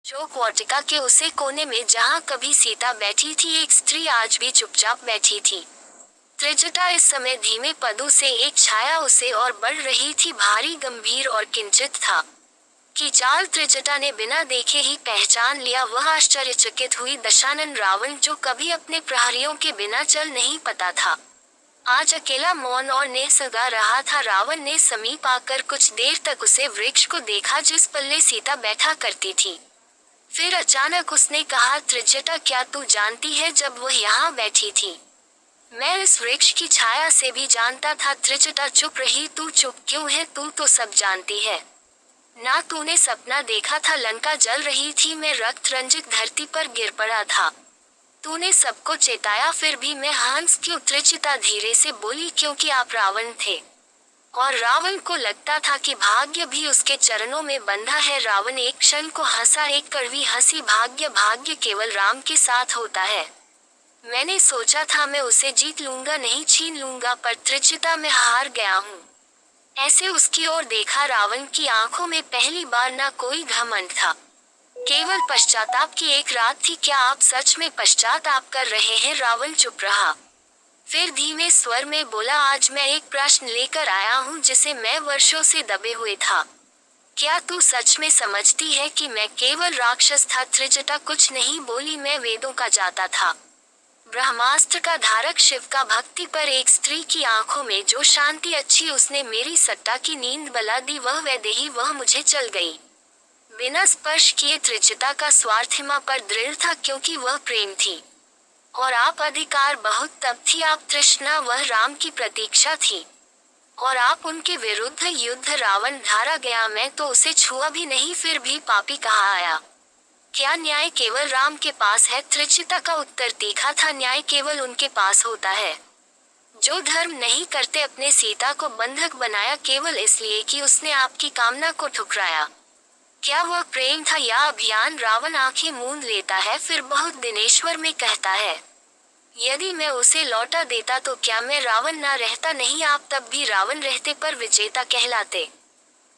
जो वाटिका के उसे कोने में जहाँ कभी सीता बैठी थी, एक स्त्री आज भी चुपचाप बैठी थी। त्रिजटा इस समय धीमे पदों से एक छाया उसे और बढ़ रही थी, भारी, गंभीर और किंचित था कि चाल त्रिजटा ने बिना देखे ही पहचान लिया। वह आश्चर्यचकित हुई। दशानन रावण, जो कभी अपने प्रहरियों के बिना चल नहीं पता था, आज अकेला मौन और निसगा रहा था। रावण ने समीप आकर कुछ देर तक उसे वृक्ष को देखा जिस पल्ले सीता बैठा करती थी। फिर अचानक उसने कहा, त्रिजटा, क्या तू जानती है जब वह यहाँ बैठी थी? मैं इस वृक्ष की छाया से भी जानता था। त्रिजटा चुप रही। तू चुप क्यों है? तू तो सब जानती है ना। तूने सपना देखा था, लंका जल रही थी, मैं रक्त रंजित धरती पर गिर पड़ा था। तूने सबको चेताया, फिर भी मैं हंस क्यों? त्रिजटा धीरे से बोली, क्योंकि आप रावण थे और रावण को लगता था कि भाग्य भी उसके चरणों में बंधा है। रावण एक क्षण को हंसा, एक कड़वी हंसी। भाग्य केवल राम के साथ होता है। मैंने सोचा था मैं उसे जीत लूंगा, नहीं छीन लूंगा, पर त्रिजटा मैं हार गया हूँ। ऐसे उसकी ओर देखा। रावण की आंखों में पहली बार ना कोई घमंड था, केवल पश्चाताप की एक रात थी। क्या आप सच में पश्चाताप कर रहे हैं? रावण चुप रहा, फिर धीमे स्वर में बोला, आज मैं एक प्रश्न लेकर आया हूँ जिसे मैं वर्षों से दबे हुए था। क्या तू सच में समझती है कि मैं केवल राक्षस था? त्रिजटा कुछ नहीं बोली। मैं वेदों का जाता था, ब्रह्मास्त्र का धारक, शिव का भक्ति, पर एक स्त्री की आंखों में जो शांति अच्छी, उसने मेरी सट्टा की नींद बला दी। वह वैदेही, वह मुझे चल गई बिना स्पर्श किए। त्रिजटा का स्वार्थिमा पर दृढ़ था, क्योंकि वह प्रेम थी और आप अधिकार बहुत तब थी। आप तृष्णा, वह राम की प्रतीक्षा थी और आप उनके विरुद्ध युद्ध। रावण धारा गया, मैं तो उसे छुआ भी नहीं, फिर भी पापी कहा आया। क्या न्याय केवल राम के पास है? त्रिजटा का उत्तर तीखा था, न्याय केवल उनके पास होता है जो धर्म नहीं करते। अपने सीता को बंधक बनाया केवल इसलिए कि उसने आपकी कामना को ठुकराया। क्या वह प्रेम था या अभियान? रावण आंखें मूंद लेता है, फिर बहुत दिनेश्वर में कहता है, यदि मैं उसे लौटा देता तो क्या मैं रावण ना रहता? नहीं, आप तब भी रावण रहते, पर विजेता कहलाते।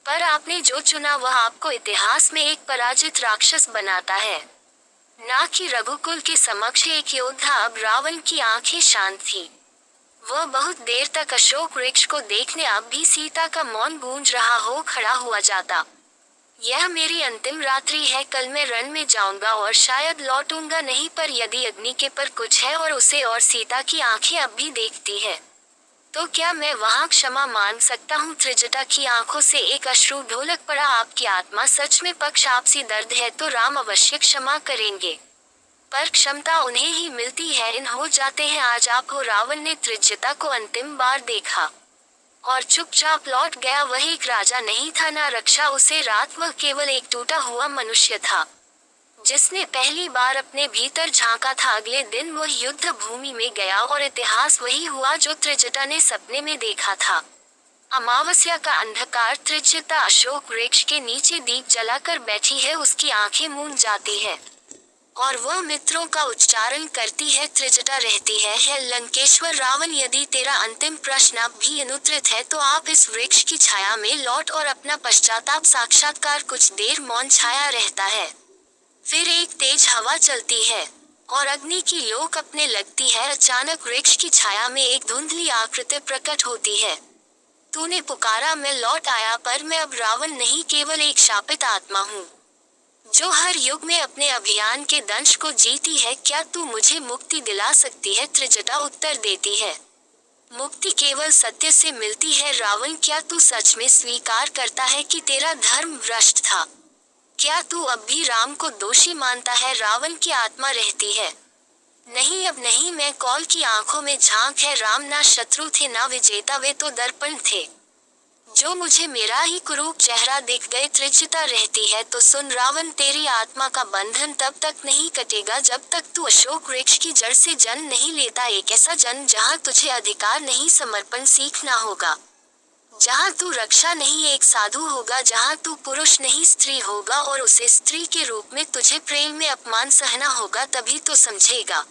पर आपने जो चुना वह आपको इतिहास में एक पराजित राक्षस बनाता है, ना कि रघुकुल के समक्ष एक योद्धा। अब रावण की आंखें शांत थी। वह बहुत देर तक अशोक वृक्ष को देखने, अब भी सीता का मौन गूंज रहा हो, खड़ा हुआ जाता। यह मेरी अंतिम रात्रि है, कल मैं रण में जाऊंगा और शायद लौटूंगा नहीं, पर यदि अग्नि के पर कुछ है और उसे और सीता की आंखें अब भी देखती है, तो क्या मैं वहां क्षमा मांग सकता हूँ? त्रिजटा की आंखों से एक अश्रु ढोलक पड़ा। आपकी आत्मा सच में पक्ष आपसी दर्द है तो राम अवश्य क्षमा करेंगे, पर क्षमता उन्हें ही मिलती है, इन हो जाते हैं। आज आप हो। रावण ने त्रिजटा को अंतिम बार देखा और चुपचाप लौट गया। वह एक राजा नहीं था, ना रक्षा उसे रात, वह केवल एक टूटा हुआ मनुष्य था जिसने पहली बार अपने भीतर झांका था। अगले दिन वह युद्ध भूमि में गया और इतिहास वही हुआ जो त्रिजटा ने सपने में देखा था। अमावस्या का अंधकार। त्रिजटा अशोक वृक्ष के नीचे दीप जलाकर बैठी है, उसकी आंखें मूंद जाती है और वह मित्रों का उच्चारण करती है। त्रिजटा रहती है लंकेश्वर। रावण, यदि तेरा अंतिम प्रश्न अब भी अनुत्तरित है तो आप इस वृक्ष की छाया में लौट और अपना पश्चाताप साक्षात्कार। कुछ देर मौन छाया रहता है, फिर एक तेज हवा चलती है और अग्नि की लो कपने लगती है। अचानक वृक्ष की छाया में एक धुंधली आकृति प्रकट होती है। तूने पुकारा, मैं लौट आया, पर मैं अब रावण नहीं, केवल एक शापित आत्मा हूँ जो हर युग में अपने अभियान के दंश को जीती है। क्या तू मुझे मुक्ति दिला सकती है? त्रिजटा उत्तर देती है, मुक्ति केवल सत्य से मिलती है। रावण, क्या तू सच में स्वीकार करता है कि तेरा धर्म भ्रष्ट था? क्या तू अब भी राम को दोषी मानता है? रावण की आत्मा रहती है, नहीं, अब नहीं। मैं कौल की आंखों में झांक है। राम ना शत्रु थे ना विजेता, वे तो दर्पण थे जो मुझे मेरा ही कुरूप चेहरा दिख गए। त्रिजटा रहती है, तो सुन रावण, तेरी आत्मा का बंधन तब तक नहीं कटेगा जब तक तू अशोक वृक्ष की जड़ से जन्म नहीं लेता। एक ऐसा जन्म जहाँ तुझे अधिकार नहीं, समर्पण सीखना होगा, जहाँ तू रक्षा नहीं, एक साधु होगा, जहाँ तू पुरुष नहीं स्त्री होगा और उसे स्त्री के रूप में तुझे प्रेम में अपमान सहना होगा, तभी तो समझेगा।